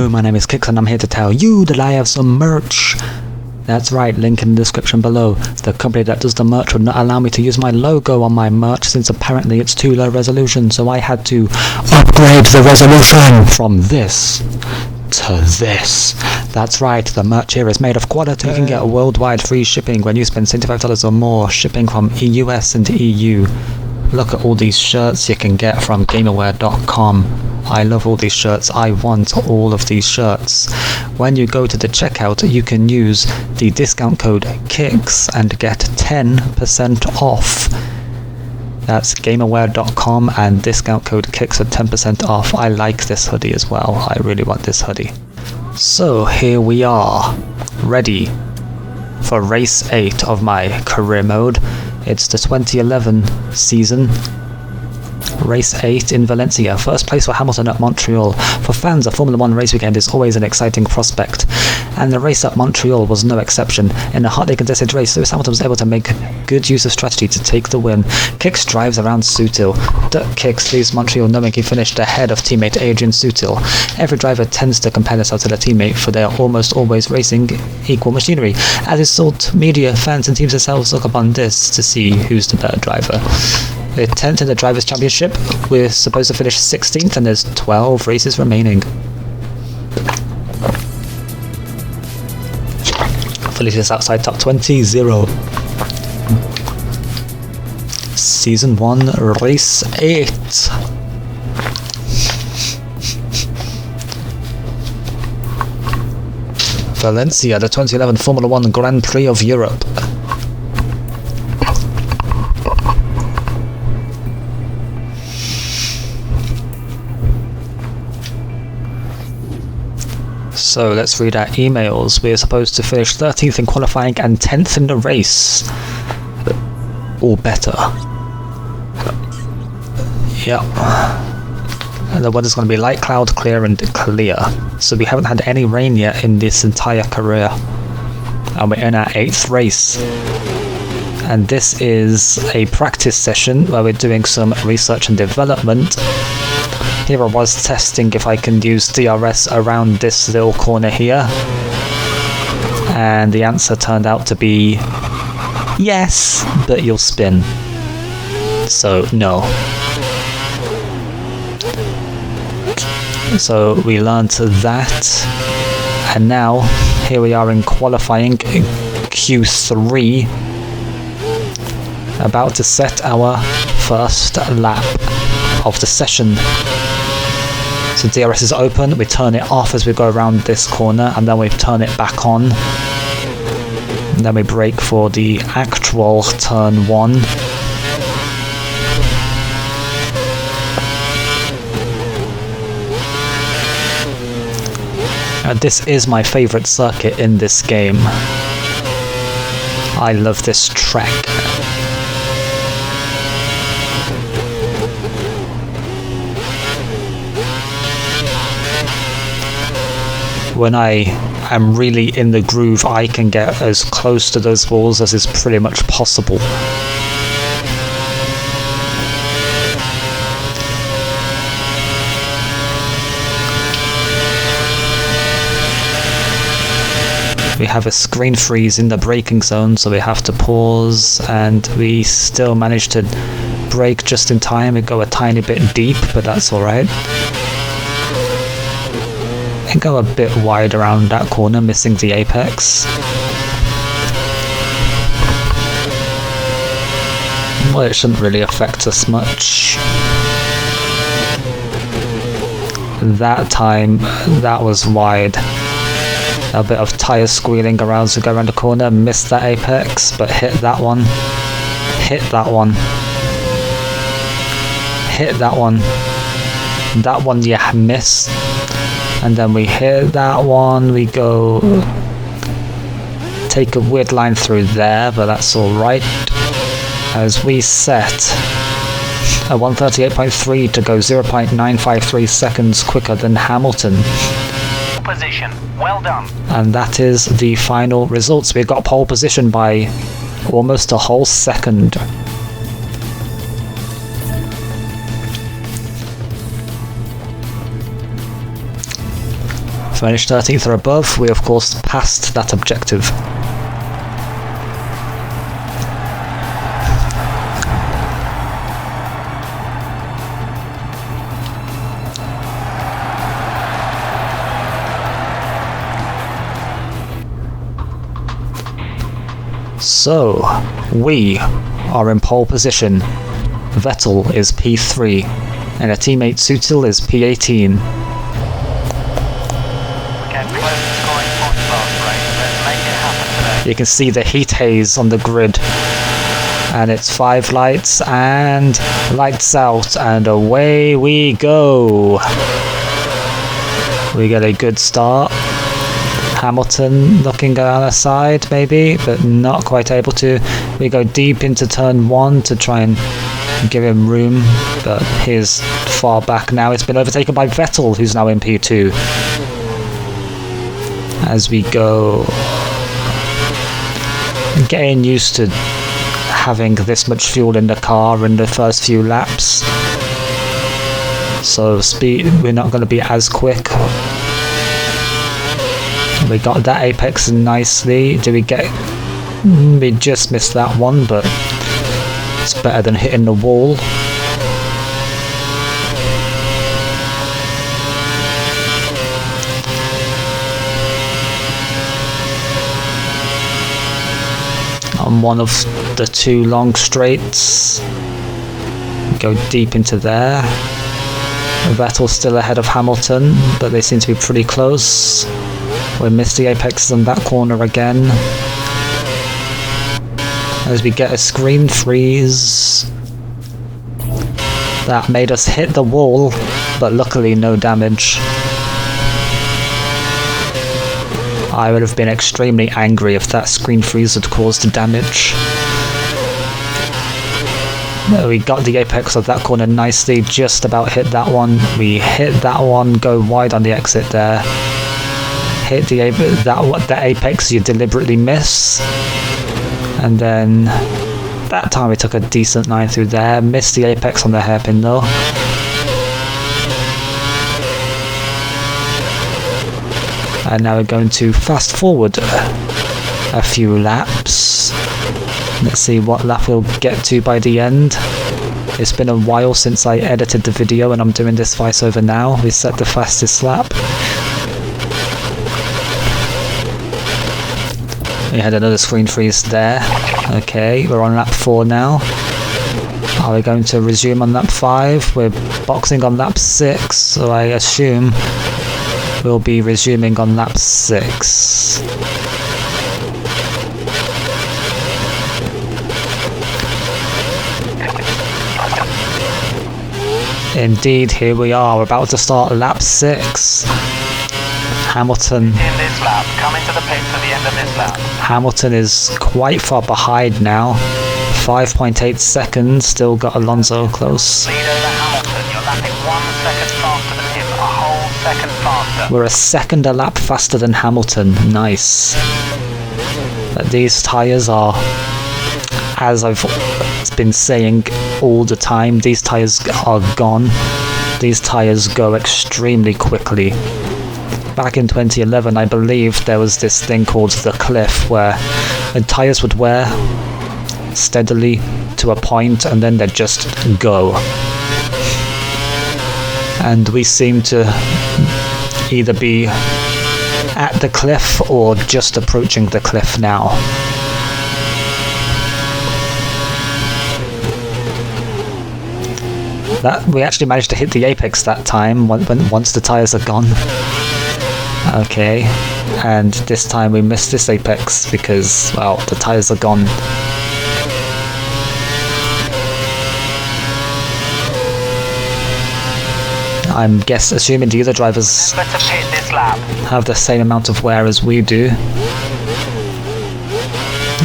Hello, my name is Kix and I'm here to tell you that I have some merch. That's right, link in the description below. The company that does the merch would not allow me to use my logo on my merch since apparently it's too low resolution, so I had to upgrade the resolution from this to this. That's right, the merch here is made of quality. You can get worldwide free shipping when you spend $75 or more, shipping from US and EU. Look at all these shirts you can get from gamerware.com. I love all these shirts. I want all of these shirts. When you go to the checkout, you can use the discount code KICKS and get 10% off. That's gamerware.com and discount code KICKS at 10% off. I like this hoodie as well. I really want this hoodie. So here we are, ready for race 8 of my career mode. It's the 2011 season. Race 8 in Valencia. First place for Hamilton at Montreal. For fans, a Formula 1 race weekend is always an exciting prospect, and the race at Montreal was no exception. In a hotly contested race, Lewis Hamilton was able to make good use of strategy to take the win. Kix drives around Sutil. Kix leaves Montreal knowing he finished ahead of teammate Adrian Sutil. Every driver tends to compare themselves to their teammate, for they are almost always racing equal machinery. As a result, media, fans and teams themselves look upon this to see who's the better driver. We're 10th in the Drivers' Championship. We're supposed to finish 16th and there's 12 races remaining. Felicia's outside top 20, 0. Season 1, Race 8. Valencia, the 2011 Formula 1 Grand Prix of Europe. So let's read our emails. We're supposed to finish 13th in qualifying and 10th in the race. Or better. Yep. And the weather's going to be light cloud, clear and clear. So we haven't had any rain yet in this entire career. And we're in our 8th race. And this is a practice session where we're doing some research and development. Here I was testing if I can use DRS around this little corner here, and the answer turned out to be yes, but you'll spin. So no. So we learned that, and now here we are in qualifying Q3, about to set our first lap of the session. So DRS is open, we turn it off as we go around this corner, and then we turn it back on. And then we brake for the actual turn 1. This is my favourite circuit in this game. I love this track. When I am really in the groove, I can get as close to those walls as is pretty much possible. We have a screen freeze in the braking zone, so we have to pause, and we still manage to brake just in time. We go a tiny bit deep, but that's alright. And go a bit wide around that corner, missing the apex. Well, it shouldn't really affect us much. That time, that was wide. A bit of tyre squealing around as we go around the corner, missed that apex, but hit that one. Hit that one. Hit that one. That one, yeah, missed. And then we hit that one, we go take a weird line through there, but that's alright. As we set a 138.3 to go 0.953 seconds quicker than Hamilton. Position, well done. And that is the final results. We got pole position by almost a whole second. Finish 13th or above, we of course passed that objective. So, we are in pole position. Vettel is P3, and a teammate Sutil is P18. You can see the heat haze on the grid. And it's 5 lights and lights out, and away we go. We get a good start. Hamilton looking on the side maybe, but not quite able to. We go deep into turn 1 to try and give him room, but he's far back now. It's been overtaken by Vettel, who's now in P2. As we go, getting used to having this much fuel in the car in the first few laps, so speed, we're not going to be as quick. We got that apex nicely. Do we get... we just missed that one, but it's better than hitting the wall. On one of the 2 long straights. Go deep into there. Vettel's still ahead of Hamilton, but they seem to be pretty close. We missed the apexes on that corner again. As we get a screen freeze. That made us hit the wall, but luckily no damage. I would have been extremely angry if that screen freeze had caused damage. We got the apex of that corner nicely, just about hit that one. We hit that one, go wide on the exit there. Hit the that apex you deliberately miss. And then that time we took a decent line through there. Missed the apex on the hairpin though. And now we're going to fast forward a few laps. Let's see what lap we'll get to by the end. It's been a while since I edited the video and I'm doing this voiceover now. We set the fastest lap. We had another screen freeze there. Okay, we're on lap 4 now. Are we going to resume on lap 5? We're boxing on lap 6, so I assume we'll be resuming on lap 6. Indeed, here we are. We're about to start lap 6. Hamilton. In this lap, come into the pits at the end of this lap. Hamilton is quite far behind now. 5.8 seconds. Still got Alonso close. Lead over Hamilton. You're lapping 1 second faster than him. A whole second faster. We're a second a lap faster than Hamilton. Nice. But these tyres are, as I've been saying all the time, these tyres are gone. These tyres go extremely quickly. Back in 2011, I believe there was this thing called the cliff, where the tyres would wear steadily to a point and then they'd just go. And we seem to either be at the cliff or just approaching the cliff now. That we actually managed to hit the apex that time once the tyres are gone. Okay, and this time we missed this apex because, well, the tyres are gone. I'm assuming the other drivers have the same amount of wear as we do.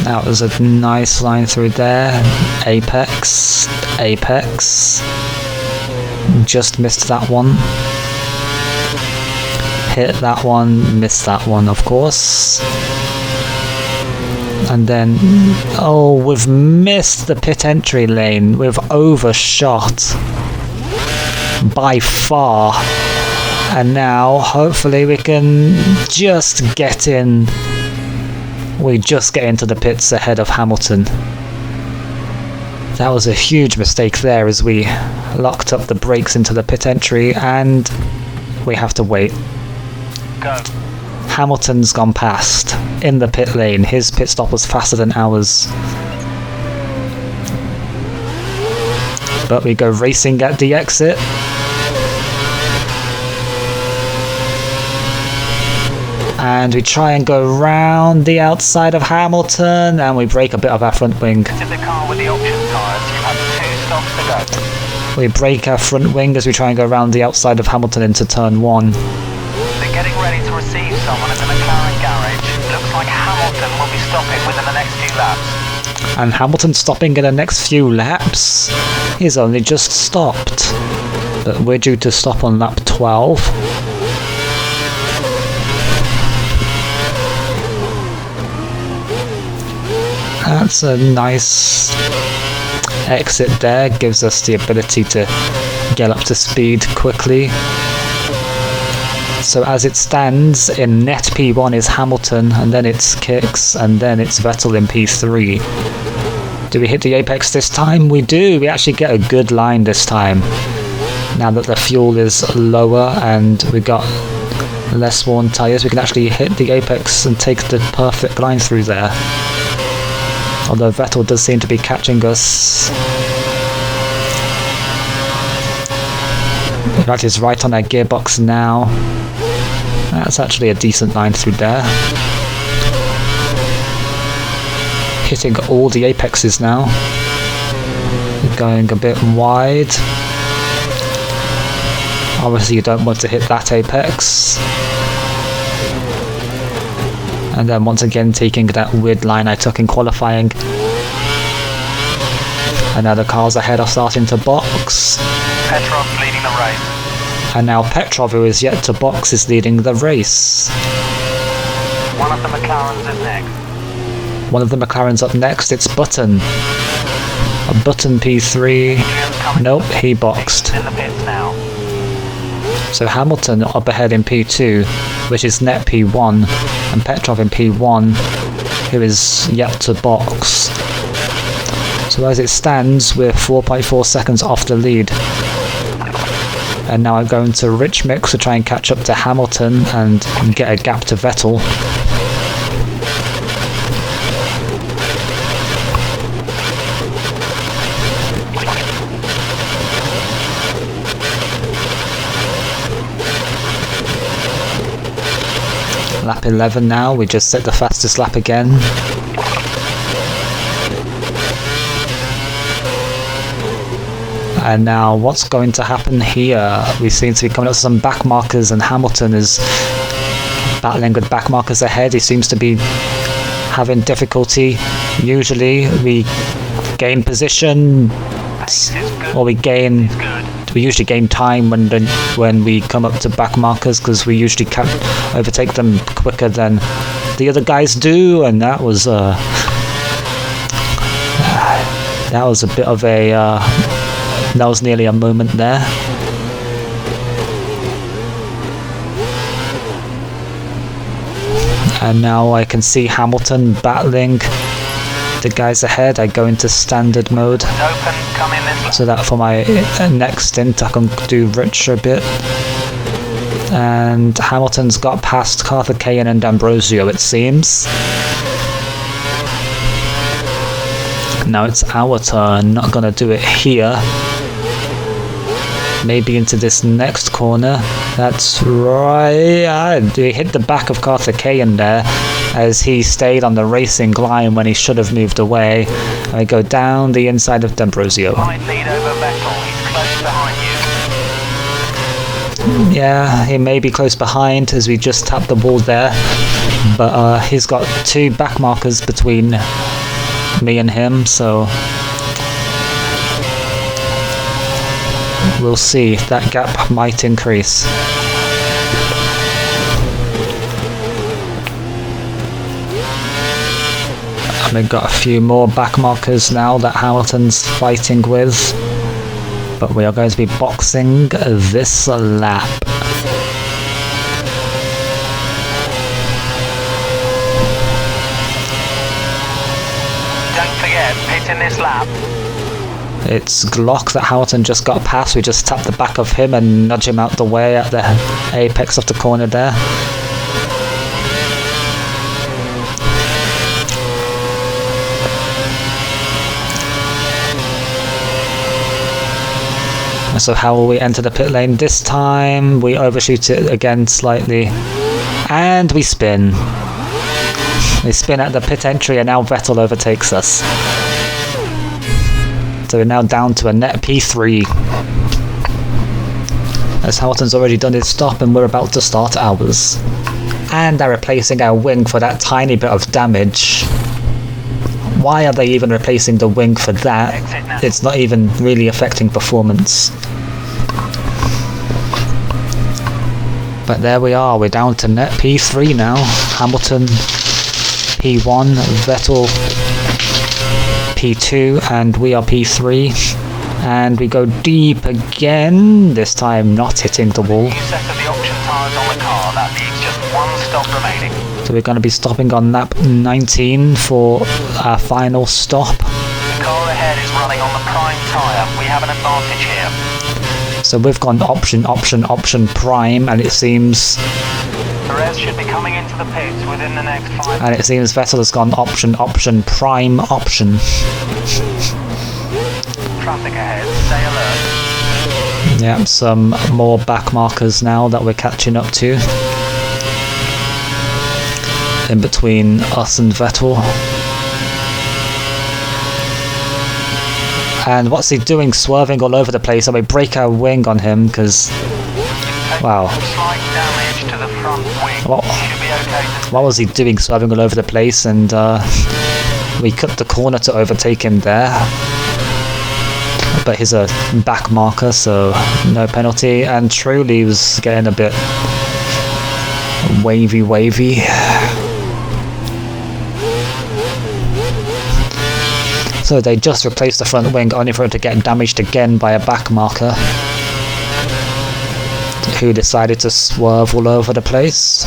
That was a nice line through there. Apex, apex. Just missed that one. Hit that one, missed that one, of course. And then, oh, we've missed the pit entry lane. We've overshot by far. And now, hopefully, we can just get in. We just get into the pits ahead of Hamilton. That was a huge mistake there as we locked up the brakes into the pit entry, and we have to wait. Go. Hamilton's gone past in the pit lane. His pit stop was faster than ours. But we go racing at the exit. And we try and go round the outside of Hamilton, and we break a bit of our front wing. To the car with the option tyres, you have 2 stops to go. We break our front wing as we try and go around the outside of Hamilton into turn 1. They're getting ready to receive someone at the McLaren garage. Looks like Hamilton will be stopping within the next few laps. And Hamilton stopping in the next few laps? He's only just stopped. But we're due to stop on lap 12. That's a nice exit there, gives us the ability to get up to speed quickly. So as it stands, in net P1 is Hamilton, and then it's Kicks, and then it's Vettel in P3. Do we hit the apex this time? We do! We actually get a good line this time. Now that the fuel is lower and we got less worn tyres, we can actually hit the apex and take the perfect line through there. Although Vettel does seem to be catching us. In fact, he's right on our gearbox now. That's actually a decent line through there. Hitting all the apexes now. Going a bit wide. Obviously you don't want to hit that apex. And then once again taking that weird line I took in qualifying. And now the cars ahead are starting to box. Petrov's leading the race. And now Petrov, who is yet to box, is leading the race. One of the McLarens is next. One of the McLarens up next, it's Button. A Button P3. Nope, he boxed. In the pits now. So Hamilton up ahead in P2, which is net P1, and Petrov in P1, who is yet to box. So as it stands, we're 4.4 seconds off the lead. And now I'm going to Rich Mix to try and catch up to Hamilton and get a gap to Vettel. Lap 11 now, we just set the fastest lap again. And now what's going to happen here? We seem to be coming up with some back markers, and Hamilton is battling with back markers ahead. He seems to be having difficulty. Usually we gain position, or we usually gain time when we come up to back markers, because we usually can overtake them quicker than the other guys do, and that was a bit of a that was nearly a moment there. And now I can see Hamilton battling the guys ahead. I go into standard mode so that for my next stint I can do richer a bit. And Hamilton's got past Carthagena and D'Ambrosio, it seems. Now it's our turn. Not gonna do it here. Maybe into this next corner. That's right. We hit the back of Carthagena there, as he stayed on the racing line when he should have moved away. I go down the inside of D'Ambrosio. Lead over Vettel. He's close behind you. Yeah, he may be close behind as we just tapped the wall there, but he's got 2 back markers between me and him, so we'll see. That gap might increase. And we've got a few more back markers now that Hamilton's fighting with, but we are going to be boxing this lap. ahead, pitting this lap. It's Glock that Hamilton just got past. We just tap the back of him and nudge him out the way at the apex of the corner there. So how will we enter the pit lane this time? We overshoot it again slightly. And we spin. We spin at the pit entry and now Vettel overtakes us. So we're now down to a net P3. As Hamilton's already done his stop and we're about to start ours. And they're replacing our wing for that tiny bit of damage. Why are they even replacing the wing for that? It's not even really affecting performance. But there we are, we're down to net P3 now. Hamilton P1, Vettel P2, and we are P3. And we go deep again, this time not hitting the wall. New set of the option tyres on the car, that leaves just one stop remaining. So we're going to be stopping on lap 19 for our final stop. The car ahead is running on the prime tyre, we have an advantage here. So we've gone option prime, and it seems Perez should be coming into the pits within the next 5 and it seems Vettel has gone option prime option. Traffic ahead, stay alert. Yeah, some more back markers now that we're catching up to. In between us and Vettel. And what's he doing, swerving all over the place? And we break our wing on him because, wow. Slight damage to the front wing. Should be okay. What was he doing, swerving all over the place? And we cut the corner to overtake him there. But he's a back marker, so no penalty. And Truly was getting a bit wavy. So they just replaced the front wing only for it to get damaged again by a back marker who decided to swerve all over the place.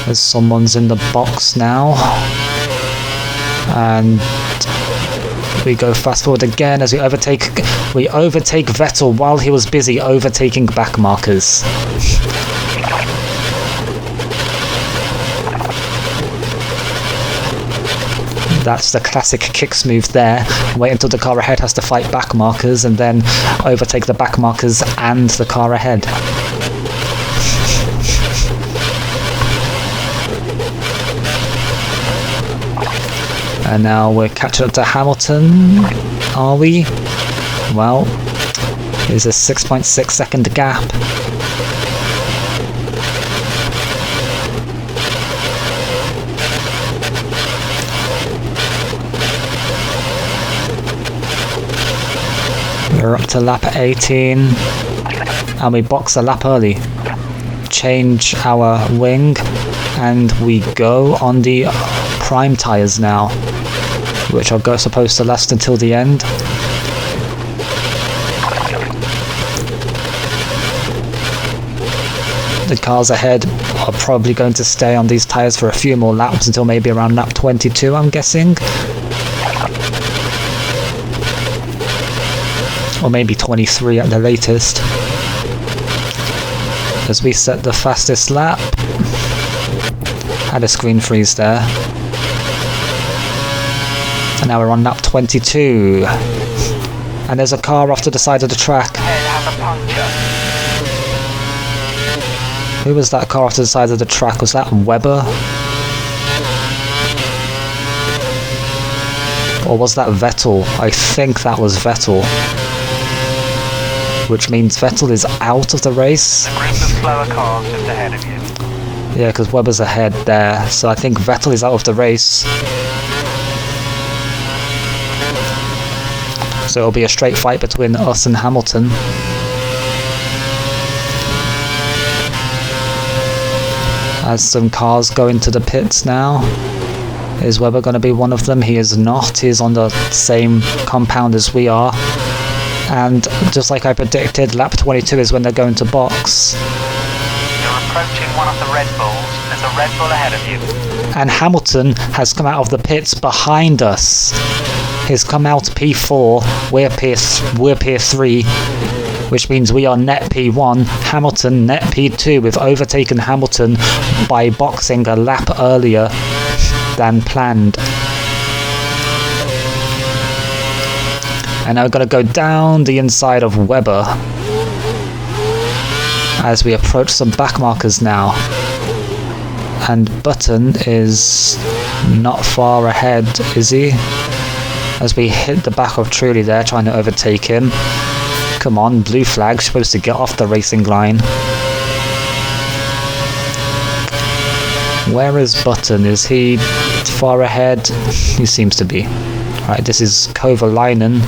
As someone's in the box now, and we go fast forward again as we overtake Vettel while he was busy overtaking back markers. That's the classic kicks move there. Wait until the car ahead has to fight back markers and then overtake the back markers and the car ahead. And now we're catching up to Hamilton, are we? Well, there's a 6.6 second gap. We're up to lap 18, and we box a lap early. Change our wing, and we go on the prime tyres now, which are supposed to last until the end. The cars ahead are probably going to stay on these tyres for a few more laps until maybe around lap 22, I'm guessing. Or maybe 23 at the latest. As we set the fastest lap. Had a screen freeze there. And now we're on lap 22. And there's a car off to the side of the track. Who was that car off to the side of the track? Was that Webber? Or was that Vettel? I think that was Vettel. Which means Vettel is out of the race. A group of slower cars just ahead of you. Yeah, because Webber's ahead there. So I think Vettel is out of the race. So it'll be a straight fight between us and Hamilton. As some cars go into the pits now. Is Webber going to be one of them? He is not. He's on the same compound as we are. And just like I predicted, lap 22 is when they're going to box. approaching one of the Red Bulls. There's a Red Bull ahead of you. And Hamilton has come out of the pits behind us. He's come out P4, we're P3, which means we are net P1, Hamilton net P2. We've overtaken Hamilton by boxing a lap earlier than planned. And now we're going to go down the inside of Webber as we approach some back markers now. And Button is not far ahead, is he? As we hit the back of Truly there, trying to overtake him. Come on, blue flag, supposed to get off the racing line. Where is Button? Is he far ahead? He seems to be. Right, this is Kovalainen.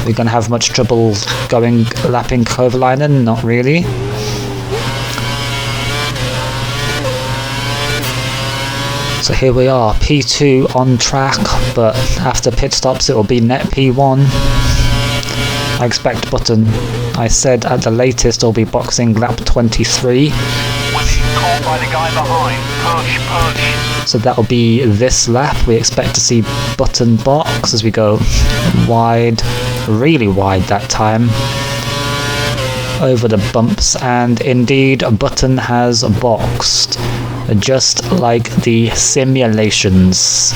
We're going to have much trouble lapping Kovalainen? Not really. So here we are, P2 on track, but after pit stops it will be net P1. I expect Button. I said at the latest it'll be boxing lap 23. We're being caught by the guy behind. Push, push. So that'll be this lap. We expect to see Button box as we go wide, really wide that time, over the bumps, and indeed Button has boxed. Just like the simulations.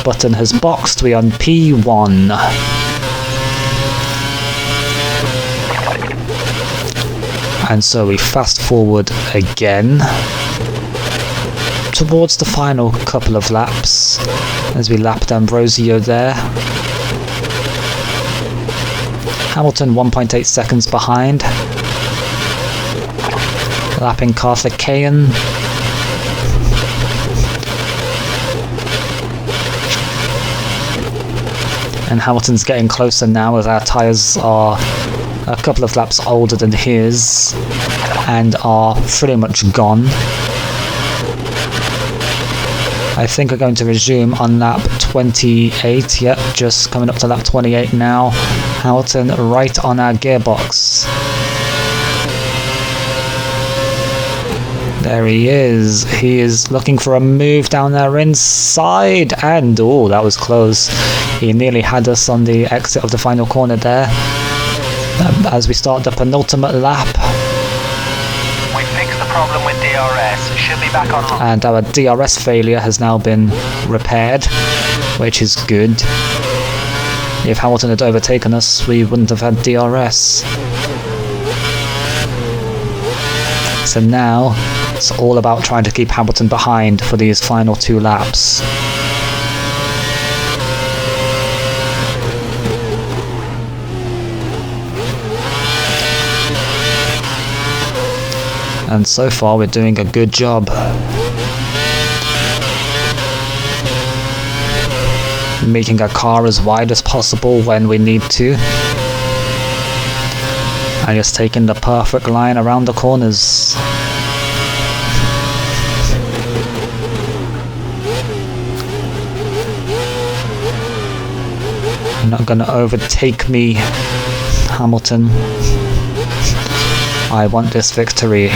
Button has boxed, we are on P1. And so we fast forward again towards the final couple of laps as we lapped Ambrosio there. Hamilton 1.8 seconds behind. Lapping Karthikeyan. And Hamilton's getting closer now as our tyres are a couple of laps older than his and are pretty much gone. I think we're going to resume on lap 28. Yep, just coming up to lap 28 now. Hamilton right on our gearbox. There he is. He is looking for a move down there inside. And, oh, that was close. He nearly had us on the exit of the final corner there. As we start the penultimate lap. We fixed the problem with DRS. Should be back online. And our DRS failure has now been repaired, which is good. If Hamilton had overtaken us, we wouldn't have had DRS. So now, it's all about trying to keep Hamilton behind for these final 2 laps. And so far we're doing a good job. Making our car as wide as possible when we need to. And just taking the perfect line around the corners. You're not gonna overtake me, Hamilton. I want this victory.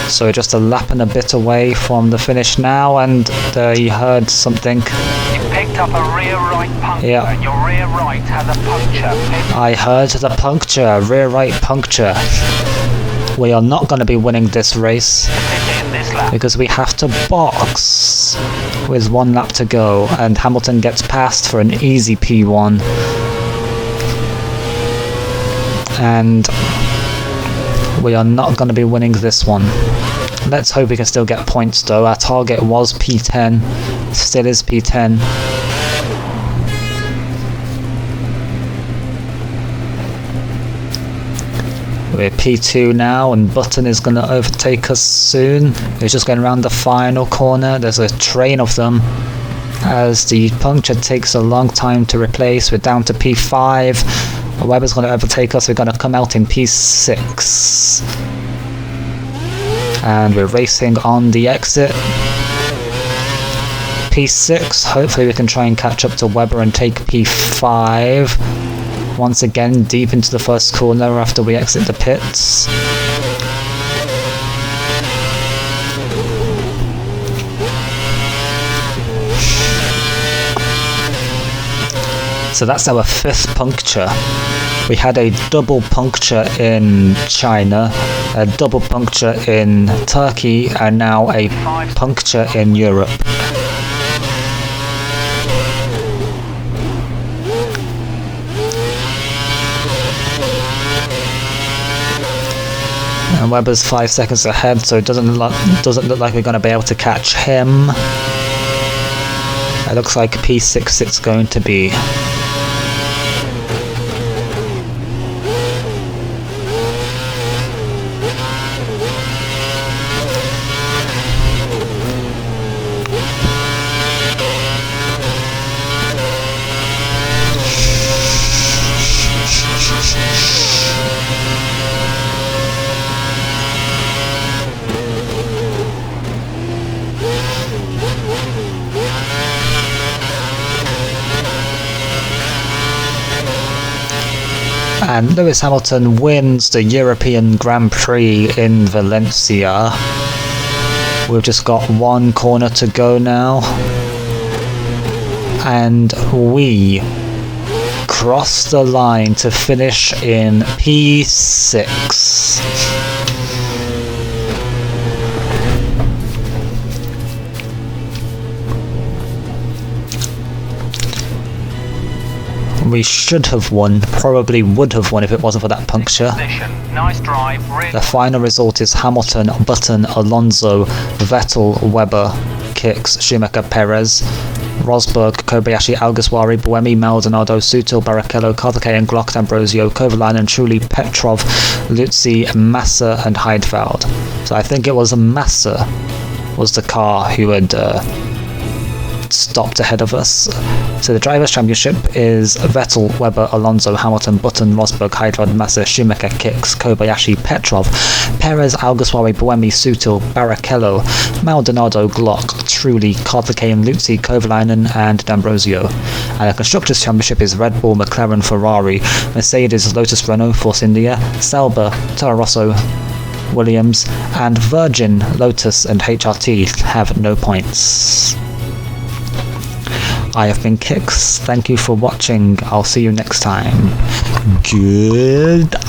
So we're just a lap and a bit away from the finish now, and you heard something. You picked up a rear right puncture. Yeah. Your rear right has a puncture. I heard the puncture, rear right puncture. We are not going to be winning this race because we have to box with 1 lap to go, and Hamilton gets past for an easy P1. And we are not going to be winning this one. Let's hope we can still get points though. Our target was P10, still is P10. We're P2 now, and Button is going to overtake us soon. We're just going around the final corner. There's a train of them. As the puncture takes a long time to replace, we're down to P5. Webber's going to overtake us. We're going to come out in P6. And we're racing on the exit. P6. Hopefully we can try and catch up to Webber and take P5. once again deep into the first corner after we exit the pits. So that's our 5th puncture. We had a double puncture in China, a double puncture in Turkey, and now a puncture in Europe. And Webber's 5 seconds ahead, so it doesn't look like we're going to be able to catch him. It looks like P6 it's going to be. And Lewis Hamilton wins the European Grand Prix in Valencia. We've just got one corner to go now. And we cross the line to finish in P6. We should have won, probably would have won if it wasn't for that puncture. Nice drive. The final result is Hamilton, Button, Alonso, Vettel, Webber, Kicks, Schumacher, Perez, Rosberg, Kobayashi, Alguersuari, Buemi, Maldonado, Sutil, Barrichello, Karthikeyan, Glock, D'Ambrosio, Kovalainen, Trulli, Petrov, Luzzi, Massa and Heidfeld. So I think it was Massa was the car who had stopped ahead of us. So the Drivers' Championship is Vettel, Webber, Alonso, Hamilton, Button, Rosberg, Heidfeld, Massa, Schumacher, Kicks, Kobayashi, Petrov, Perez, Alguersuari, Buemi, Sutil, Barrichello, Maldonado, Glock, Trulli, Karthikeyan, Luzzi, Kovalainen and D'Ambrosio. And the Constructors' Championship is Red Bull, McLaren, Ferrari, Mercedes, Lotus, Renault, Force India, Sauber, Toro Rosso, Williams, and Virgin, Lotus and HRT have no points. I have been Kix. Thank you for watching. I'll see you next time. Goodbye.